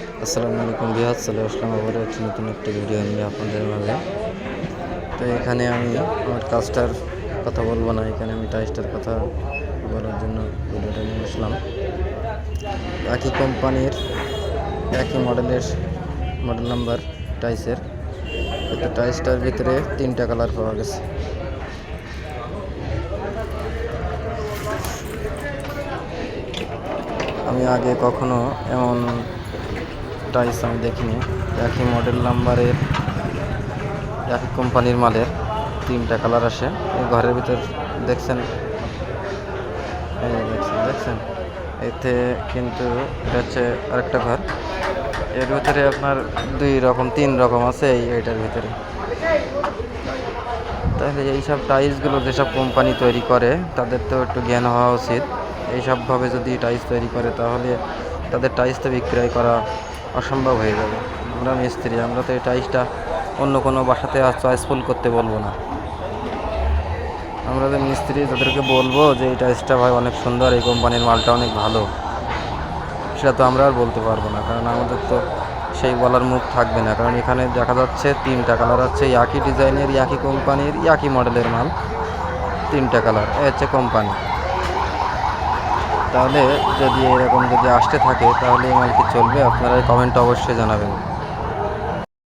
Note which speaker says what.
Speaker 1: আসসালামু আলাইকুম বিহার চলে আসলাম আবার একটি নতুন একটি ভিডিও নিয়ে আপনাদের মাঝে। তো এখানে আমি আমার কাজটার কথা বলবো না, এখানে আমি টাইসটার কথা বলার জন্য ভিডিওটা নিয়ে আসলাম। একই কোম্পানির একই মডেল নাম্বার টাইসের, কিন্তু টাইসটার ভিতরে 3টা কালার পাওয়া গেছে। আমি আগে কখনো এমন টাইস আমি দেখিনি। একই মডেল নাম্বারের একই কোম্পানির মালের 3টা কালার আসে। এই ঘরের ভিতর দেখছেন, দেখছেন এতে কিন্তু এটা হচ্ছে আরেকটা ঘর। এর ভিতরে আপনার 3 রকম আছে এইটার ভিতরে। তাহলে এইসব টাইলসগুলো যেসব কোম্পানি তৈরি করে তাদের তো একটু জ্ঞান হওয়া উচিত। এইসবভাবে যদি টাইলস তৈরি করে তাহলে তাদের টাইলস তো বিক্রয় করা অসম্ভব হয়ে যাবে। আমরা মিস্ত্রি, আমরা তো এই টাইলসটা অন্য কোনো বাসাতে চয়েসফুল করতে বলবো না। আমরা যে মিস্ত্রি তাদেরকে বলবো যে এই টাইলসটা ভাই অনেক সুন্দর, এই কোম্পানির মালটা অনেক ভালো, সেটা তো আমরা আর বলতে পারবো না, কারণ আমাদের তো সেই বলার মুখ থাকবে না। কারণ এখানে দেখা যাচ্ছে 3টা কালার আছে, একই ডিজাইনের একই কোম্পানির একই মডেলের মাল, 3টা কালার, এ হচ্ছে কোম্পানি। তাহলে যদি এরকম যদি আসতে থাকে তাহলে এই মাল কি চলবে? আপনারা কমেন্টে অবশ্যই জানাবেন।